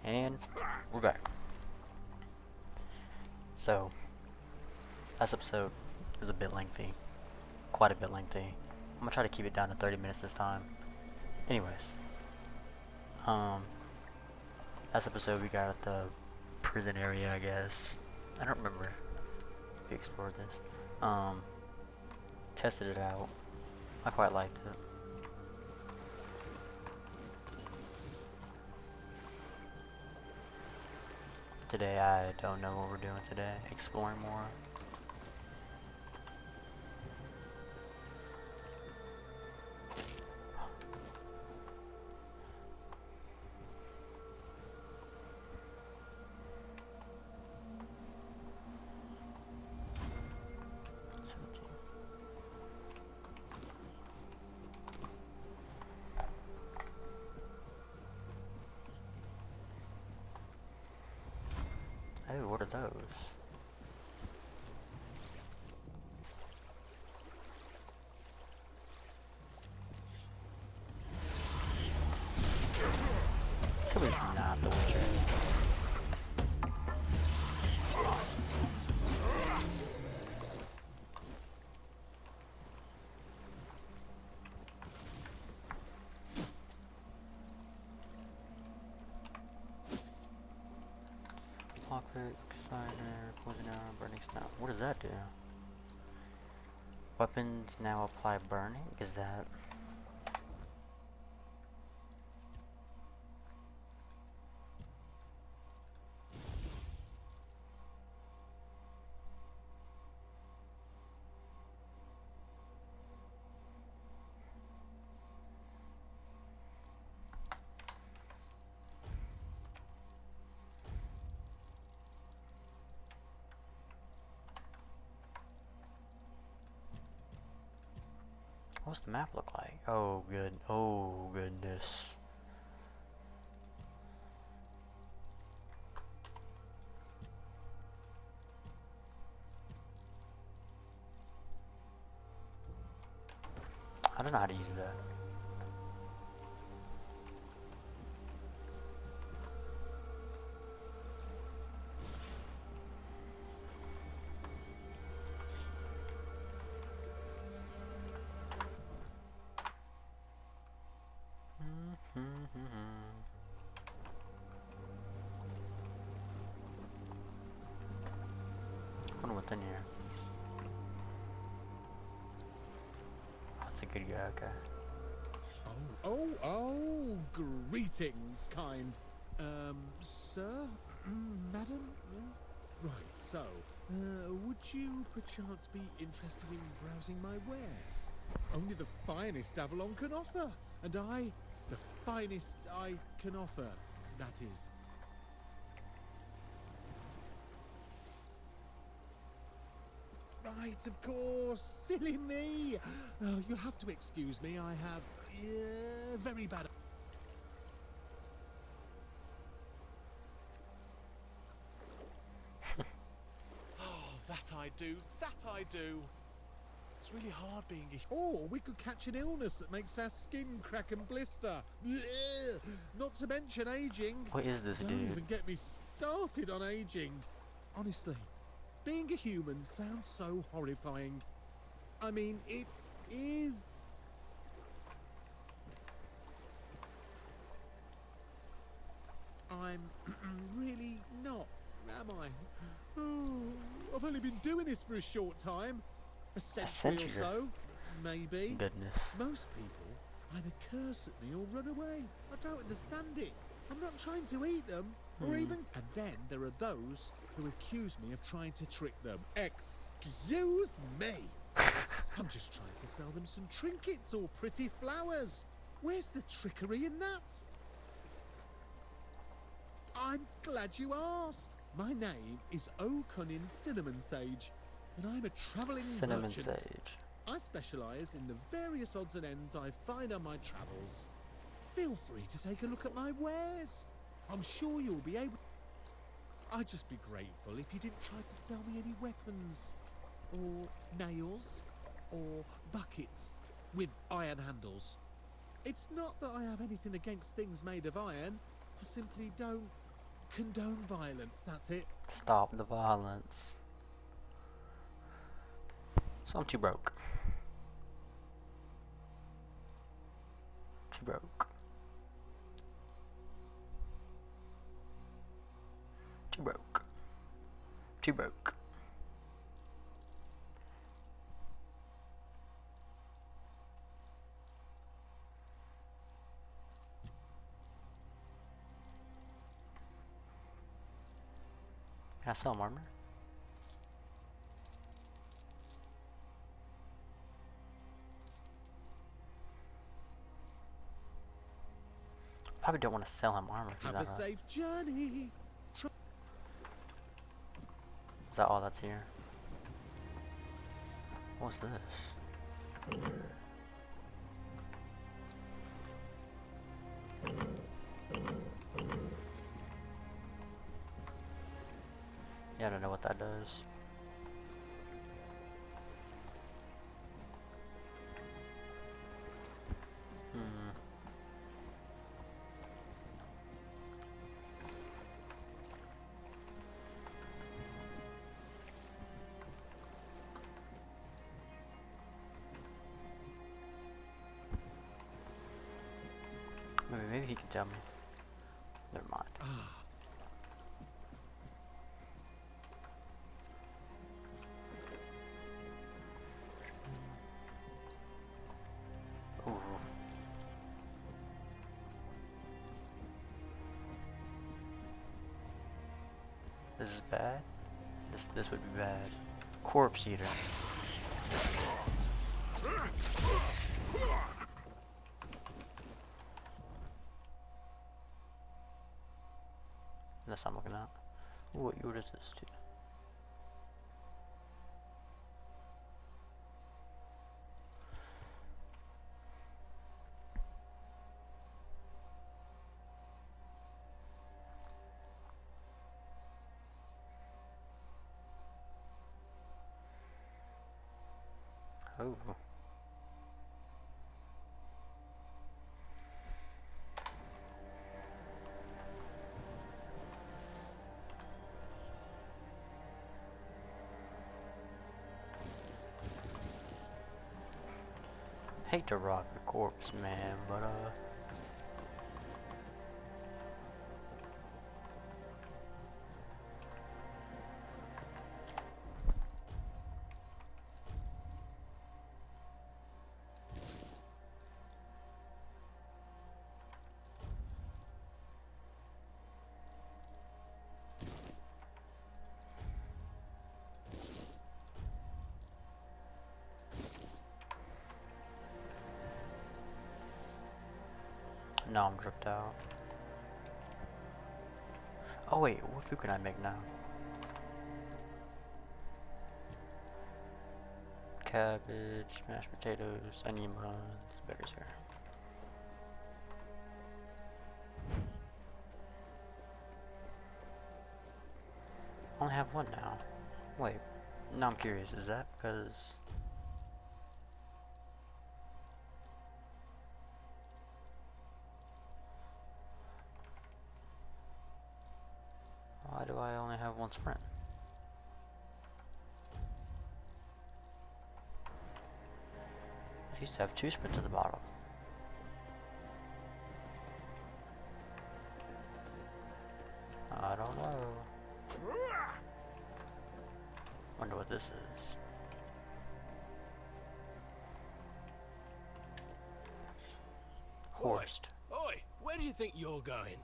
And we're back. So, last episode was a bit lengthy. Quite a bit lengthy. I'm gonna try to keep it down to 30 minutes this time. Anyways. Last episode we got at the prison area, I guess. I don't remember if we explored this. Tested it out. I quite liked it. Today, I don't know what we're doing today. Exploring more. Oh, what are those? Tell me this is not the Witcher. Lockpick, cider, poison arrow, burning snout. What does that do? Weapons now apply burning? Is that... What's the map look like? Oh, good. Oh, goodness. I don't know how to use that. I wonder what's in here. Oh, it's a good guy, okay. Oh, greetings, kind. Sir? Madam? Yeah? Right, so, would you perchance be interested in browsing my wares? Only the finest Avalon can offer, and I, the finest I can offer, that is. Right, of course, silly me. Oh, you'll have to excuse me, I have very bad... Oh, that I do, It's really hard being a... Or we could catch an illness that makes our skin crack and blister. Not to mention aging. What is this, dude? Don't even get me started on aging. Honestly, being a human sounds so horrifying. I mean, it is... I'm really not, am I? Oh, I've only been doing this for a short time. A century or so, maybe. Goodness. Most people either curse at me or run away. I don't understand it. I'm not trying to eat them, or even... And then there are those who accuse me of trying to trick them. Excuse me! I'm just trying to sell them some trinkets or pretty flowers. Where's the trickery in that? I'm glad you asked. My name is O'Cunnin Cinnamon Sage, and I'm a travelling merchant. Sage. I specialise in the various odds and ends I find on my travels. Feel free to take a look at my wares. I'm sure you'll be able... I'd just be grateful if you didn't try to sell me any weapons, or nails, or buckets with iron handles. It's not that I have anything against things made of iron. I simply don't condone violence, that's it. Stop the violence. So I'm too broke. Too broke. Too broke. Too broke. Can I sell armor? Probably don't want to sell him armor. Have a safe journey. Is that all that's here? What's this? Yeah, I don't know what that does. Maybe he can tell me. Never mind. Ooh. This is bad. This would be bad. Corpse eater. That's what I'm looking at. Ooh, what is this too? Oh. Hate to rock the corpse, man, but no, I'm dripped out. Oh wait, what food can I make now? Cabbage, mashed potatoes, onion buns, berries here. I only have one now. Wait, now I'm curious, is that because... Why do I only have one sprint? I used to have 2 sprints at the bottom. I don't know. Wonder what this is. Horsed. Oi, where do you think you're going?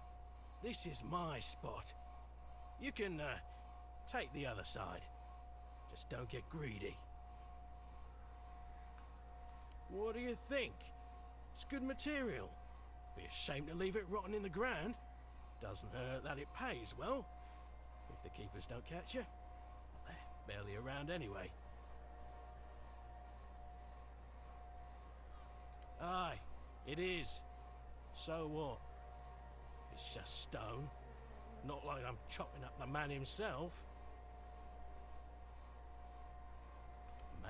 This is my spot. You can, take the other side. Just don't get greedy. What do you think? It's good material. Be a shame to leave it rotting in the ground. Doesn't hurt that it pays well. If the keepers don't catch you, they're barely around anyway. Aye, it is. So what? It's just stone. Not like I'm chopping up the man himself.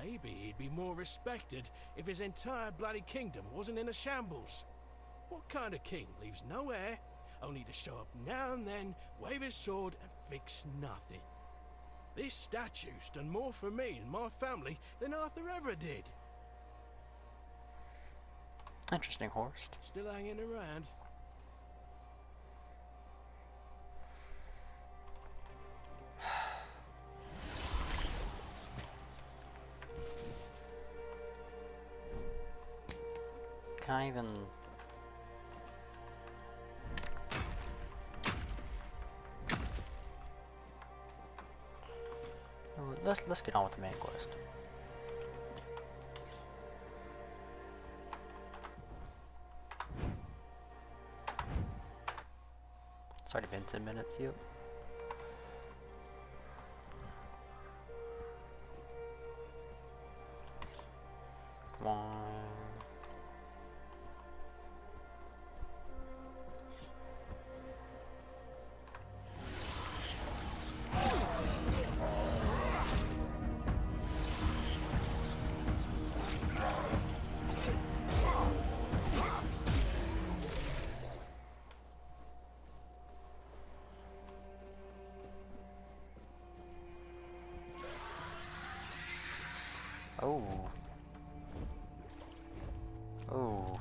Maybe he'd be more respected if his entire bloody kingdom wasn't in a shambles. What kind of king leaves no heir only to show up now and then, wave his sword, and fix nothing. This statue's done more for me and my family than Arthur ever did. Interesting, Horst. Still hanging around. Can I even... Oh, let's get on with the main quest. It's already been 10 minutes, yep. Come on. Oh. Oh.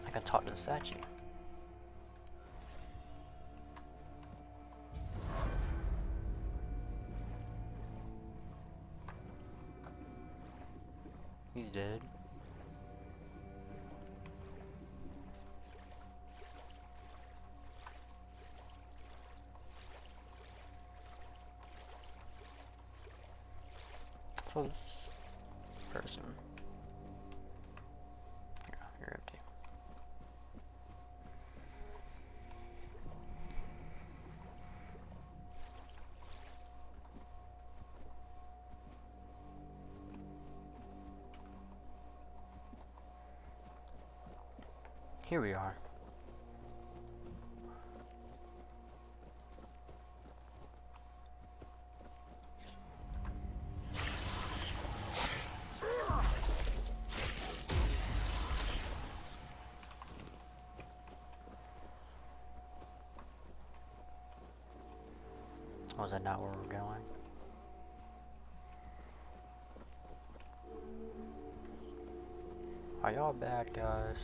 I can talk to the statue. He's dead. So this person. Yeah, you're empty. Here we are. Was that not where we're going? Are y'all bad guys?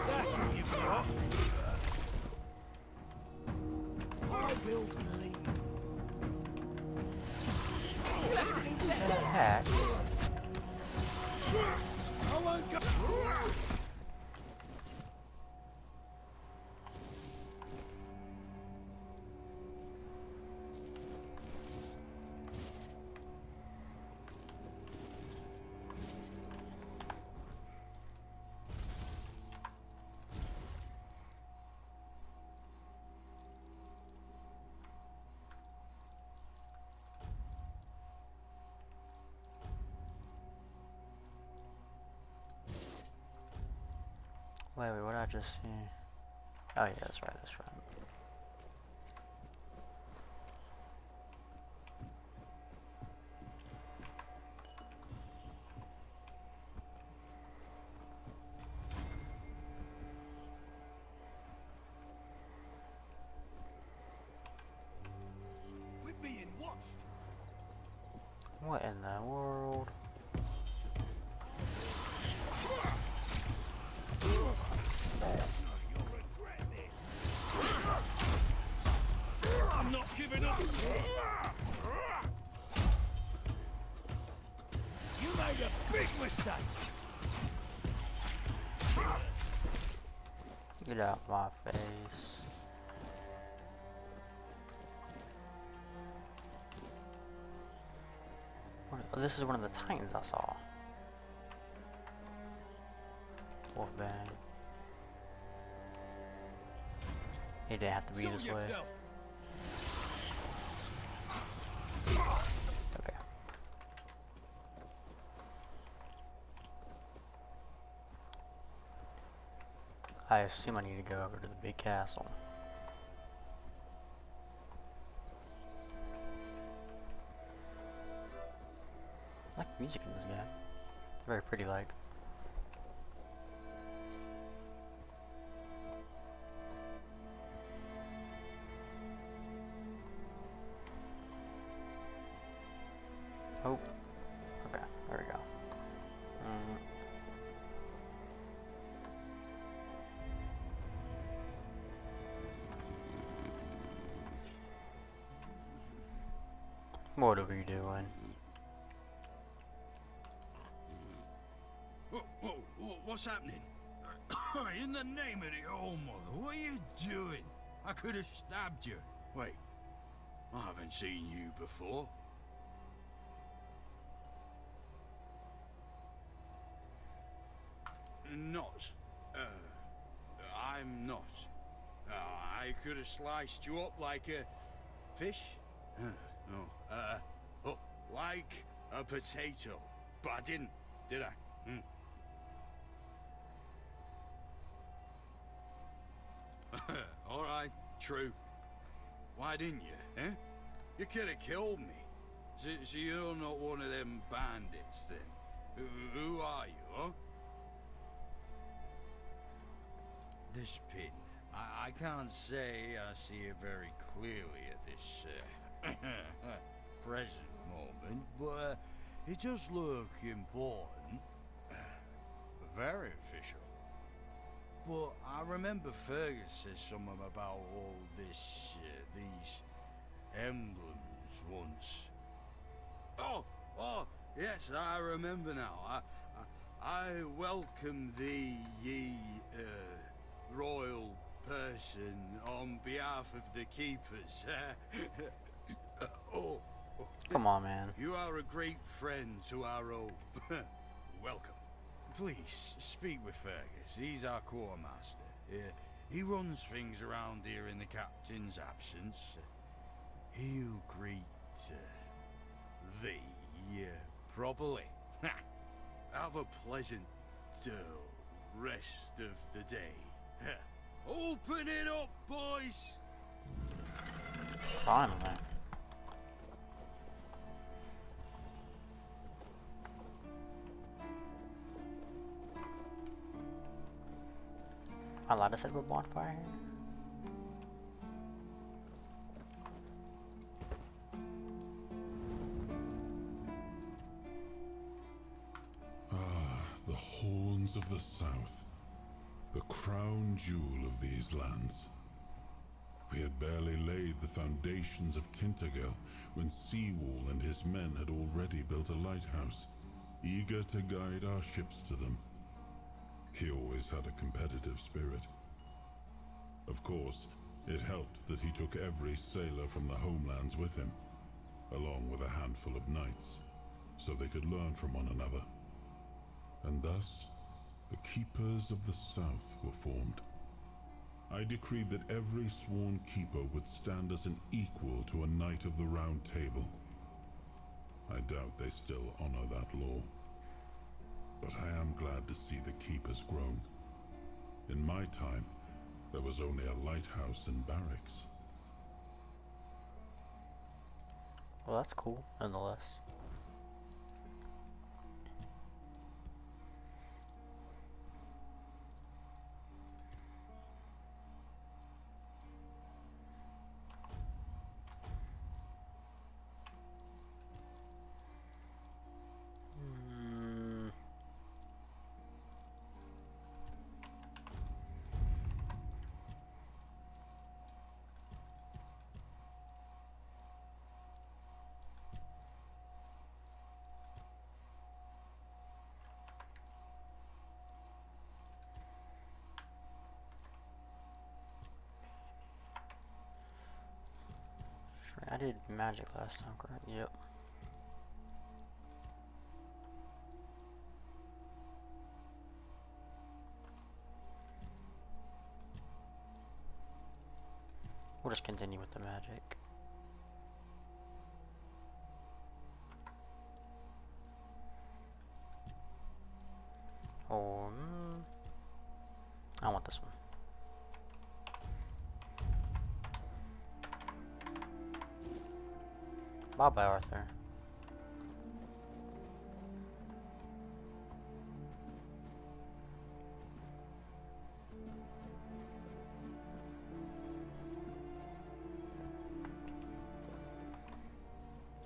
That's what you've got. I will believe. Hat. I won't go. Wait, what did I just see? Oh yeah, that's right, that's right. We're being watched. What in the world? I'm not giving up. You made a big mistake. Get out my face. Oh, this is one of the Titans I saw. Wolfbang. He didn't have to be this way. Okay. I assume I need to go over to the big castle. music in this game. Very pretty, like. Oh, okay, there we go. What are we doing? What's happening? In the name of the All Mother, what are you doing? I could have stabbed you. Wait, I haven't seen you before. Not. I'm not. I could have sliced you up like a fish. No. Oh, like a potato. But I didn't, did I? Alright, true. Why didn't you, eh? You could have killed me. So you're not one of them bandits, then? Who are you, huh? This pin, I can't say I see it very clearly at this present moment, but it does look important. Very official. But I remember Fergus said something about all this, these emblems once. Oh, yes, I remember now. I welcome thee, ye, royal person, on behalf of the keepers. Come on, man. You are a great friend to our own. Welcome. Please, speak with Fergus. He's our quartermaster. He runs things around here in the captain's absence. He'll greet thee properly. Have a pleasant rest of the day. Open it up, boys! Finally. Am I allowed to set up a bonfire here? The horns of the south, the crown jewel of these lands. We had barely laid the foundations of Tintagel when Seawall and his men had already built a lighthouse, eager to guide our ships to them. He always had a competitive spirit. Of course, it helped that he took every sailor from the homelands with him, along with a handful of knights, so they could learn from one another. And thus, the Keepers of the South were formed. I decreed that every sworn keeper would stand as an equal to a Knight of the Round Table. I doubt they still honor that law. But I am glad to see the keepers grown. In my time, there was only a lighthouse and barracks. Well, that's cool, nonetheless. I did magic last time, correct? Yep. We'll just continue with the magic. Or I want this one. Bye bye, Arthur.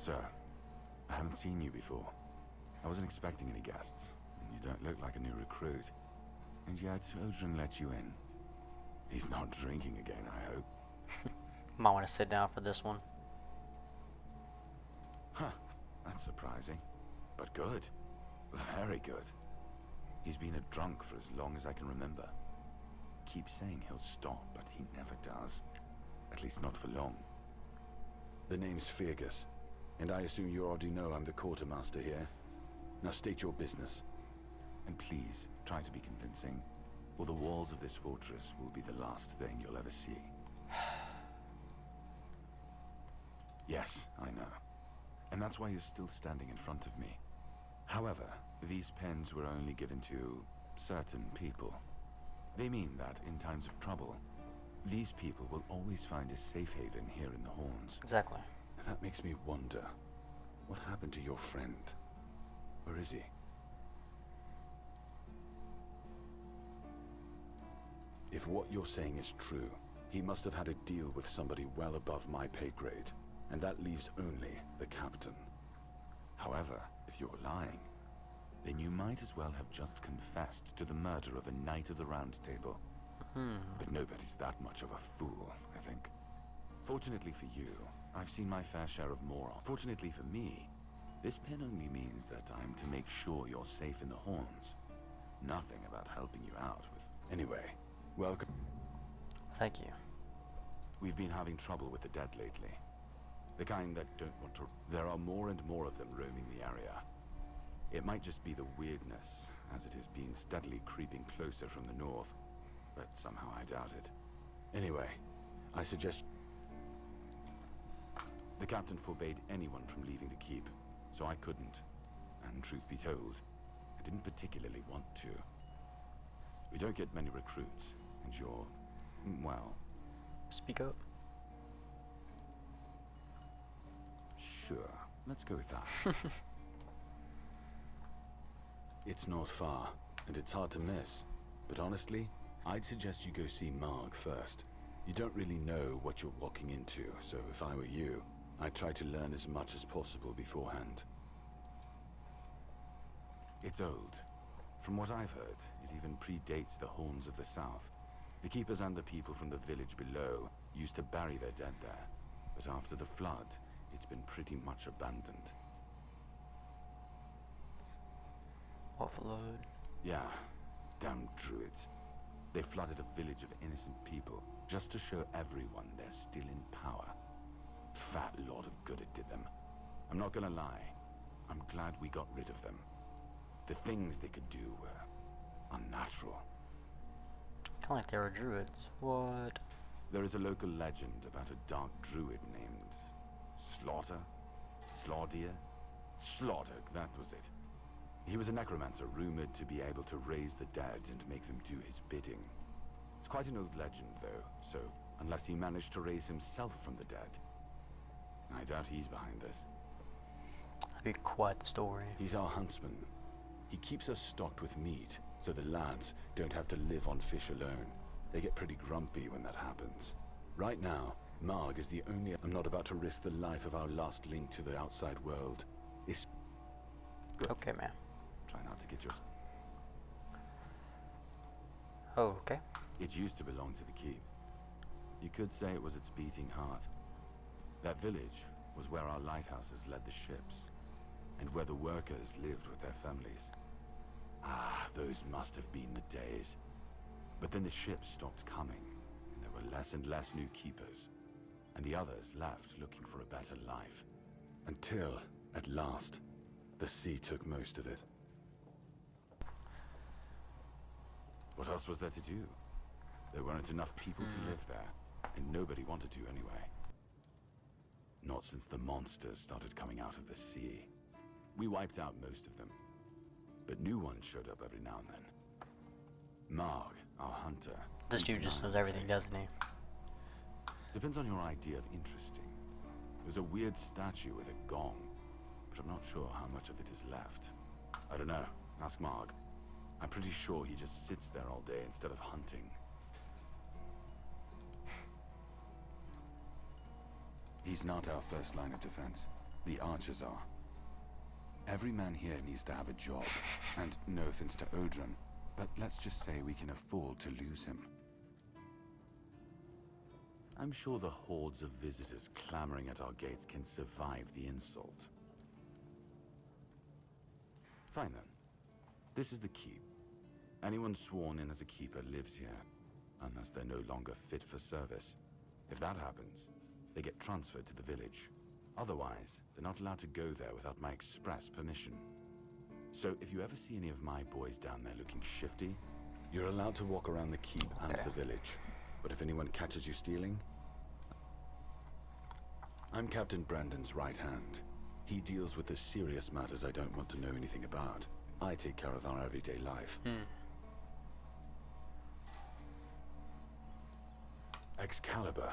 Sir, I haven't seen you before. I wasn't expecting any guests, and you don't look like a new recruit. And yet, Odrin let you in. He's not drinking again, I hope. Might want to sit down for this one. Huh, that's surprising. But good. Very good. He's been a drunk for as long as I can remember. Keeps saying he'll stop, but he never does. At least not for long. The name's Fergus, and I assume you already know I'm the quartermaster here. Now state your business. And please, try to be convincing, or the walls of this fortress will be the last thing you'll ever see. Yes, I know. And that's why you're still standing in front of me. However, these pens were only given to certain people. They mean that in times of trouble, these people will always find a safe haven here in the Horns. Exactly. And that makes me wonder, what happened to your friend? Where is he? If what you're saying is true, he must have had a deal with somebody well above my pay grade, and that leaves only the captain. However, if you're lying, then you might as well have just confessed to the murder of a Knight of the Round Table. But nobody's that much of a fool, I think. Fortunately for you, I've seen my fair share of morons. Fortunately for me, this pen only means that I'm to make sure you're safe in the Horns. Nothing about helping you out with... Anyway, welcome. Thank you. We've been having trouble with the dead lately. The kind that don't want to... There are more and more of them roaming the area. It might just be the weirdness, as it has been steadily creeping closer from the north. But somehow I doubt it. Anyway, I suggest... The captain forbade anyone from leaving the keep, so I couldn't. And truth be told, I didn't particularly want to. We don't get many recruits, and you're... well... Speak up. Sure, let's go with that. It's not far, and it's hard to miss. But honestly, I'd suggest you go see Marg first. You don't really know what you're walking into, so if I were you, I'd try to learn as much as possible beforehand. It's old. From what I've heard, it even predates the Horns of the South. The keepers and the people from the village below used to bury their dead there, but after the flood, it's been pretty much abandoned. Offload. Yeah, damn druids. They flooded a village of innocent people, just to show everyone they're still in power. Fat lot of good it did them. I'm not gonna lie, I'm glad we got rid of them. The things they could do were unnatural. Kinda like they were druids. What? There is a local legend about a dark druid named... Slaughter? Slaudier? Slaughter, that was it. He was a necromancer rumored to be able to raise the dead and make them do his bidding. It's quite an old legend, though, so unless he managed to raise himself from the dead, I doubt he's behind this. That'd be quite the story. He's our huntsman. He keeps us stocked with meat, so the lads don't have to live on fish alone. They get pretty grumpy when that happens. Right now, Marg is the only... I'm not about to risk the life of our last link to the outside world. It's... Good. Okay, man. Try not to get your... Oh, okay. It used to belong to the keep. You could say it was its beating heart. That village was where our lighthouses led the ships, and where the workers lived with their families. Ah, those must have been the days. But then the ships stopped coming, and there were less and less new keepers, and the others left looking for a better life. Until, at last, the sea took most of it. What else was there to do? There weren't enough people to live there, and nobody wanted to anyway. Not since the monsters started coming out of the sea. We wiped out most of them, but new ones showed up every now and then. Marg, our hunter... This dude just knows everything, doesn't he? Depends on your idea of interesting. There's a weird statue with a gong, but I'm not sure how much of it is left. I don't know. Ask Marg. I'm pretty sure he just sits there all day instead of hunting. He's not our first line of defense. The archers are. Every man here needs to have a job, and no offense to Odrin, but let's just say we can afford to lose him. I'm sure the hordes of visitors clamoring at our gates can survive the insult. Fine then. This is the keep. Anyone sworn in as a keeper lives here, unless they're no longer fit for service. If that happens, they get transferred to the village. Otherwise, they're not allowed to go there without my express permission. So if you ever see any of my boys down there looking shifty, you're allowed to walk around the keep and the village. But if anyone catches you stealing... I'm Captain Brandon's right hand. He deals with the serious matters I don't want to know anything about. I take care of our everyday life. Excalibur.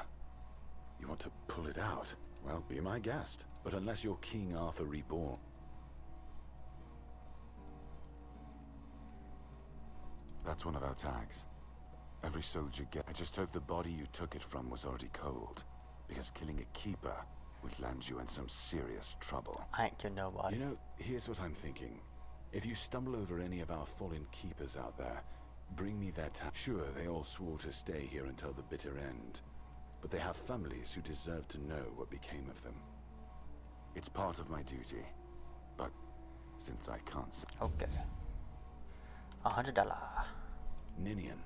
You want to pull it out? Well, be my guest. But unless you're King Arthur reborn... That's one of our tags. Every soldier get... I just hope the body you took it from was already cold. Because killing a keeper would land you in some serious trouble. I ain't kill nobody. You know, here's what I'm thinking. If you stumble over any of our fallen keepers out there, bring me their tag. Sure, they all swore to stay here until the bitter end. But they have families who deserve to know what became of them. It's part of my duty. But since I can't... Okay. $100. Ninian.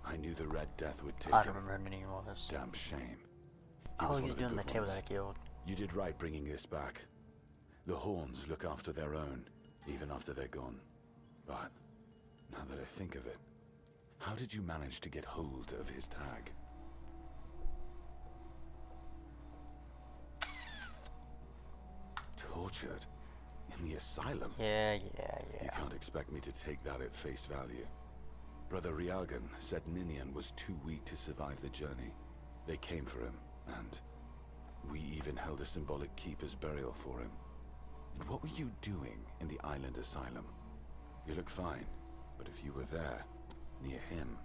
I knew the Red Death would take I him. don't remember who Ninian was. Damn shame. He Oh, was one he's of the doing the good table ones. that I killed. You did right bringing this back. The Horns look after their own, even after they're gone. But, now that I think of it, how did you manage to get hold of his tag? Tortured? In the asylum? Yeah. You can't expect me to take that at face value. Brother Rialgan said Ninian was too weak to survive the journey. They came for him, and we even held a symbolic keeper's burial for him. And what were you doing in the island asylum? You look fine, but if you were there, near him...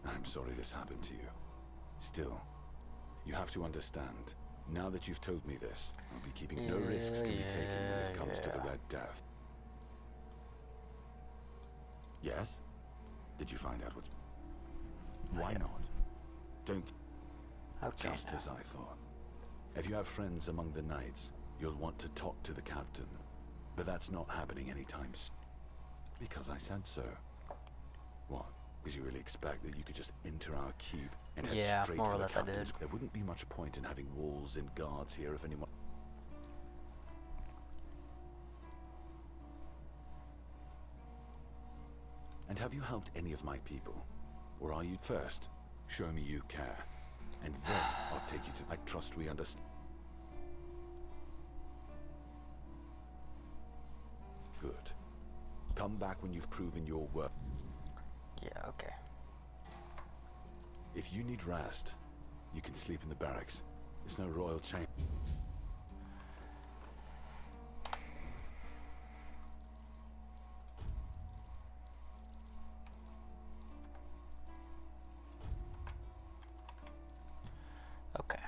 I'm sorry this happened to you. Still, you have to understand, now that you've told me this, I'll be keeping no risks can be taken when it comes to the Red Death. Yes? Did you find out what's... Why not? Don't... Okay. Just as I thought. If you have friends among the knights, you'll want to talk to the captain. But that's not happening anytime soon. Because I said so. What? Did you really expect that you could just enter our keep and head straight more for or the less I captain's? did. There wouldn't be much point in having walls and guards here if anyone... And have you helped any of my people? Or are you... First, show me you care. And then I'll take you to... I trust we understand. Good. Come back when you've proven your worth. Yeah, okay. If you need rest, you can sleep in the barracks. There's no royal chain. Okay.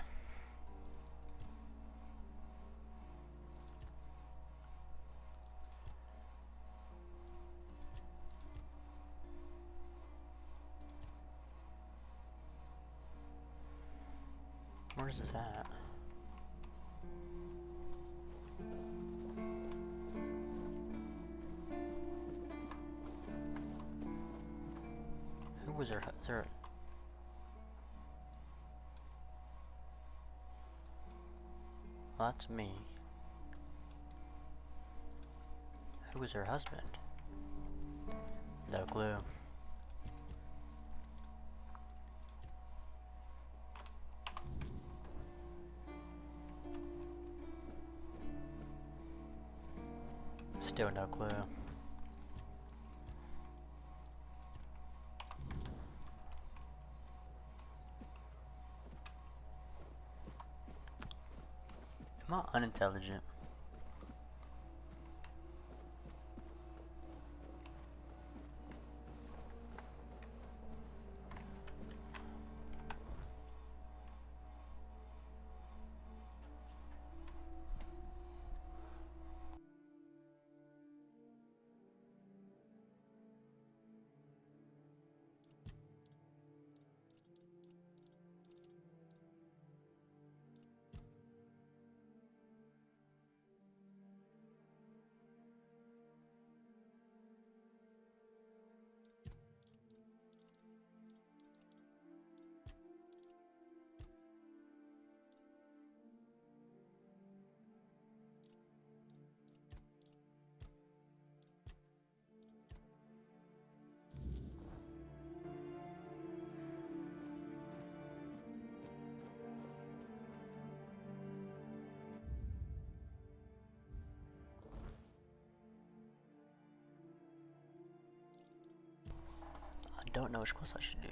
Where's this at? Who was her? Is there? Well, that's me. Who was her husband? No clue. Still no clue. Am I unintelligent? I don't know which quest I should do.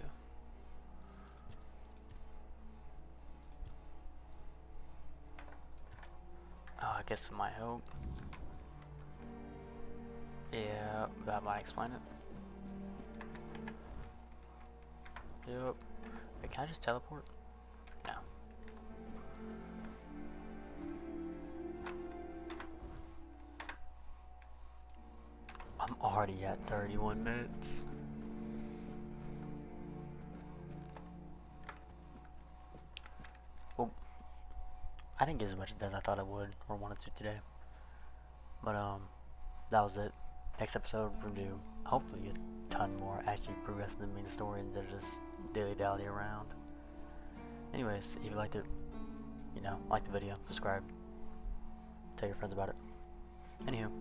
Oh, I guess it might help. Yeah, that might explain it. Yep. Wait, can I just teleport? No. I'm already at 31 minutes. Well, I didn't get as much as I thought I would or wanted to today. But that was it. Next episode we're gonna do hopefully a ton more actually progressing the main story instead of just dilly dally around. Anyways, if you liked it, you know, like the video, subscribe, tell your friends about it. Anywho,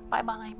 bye bye.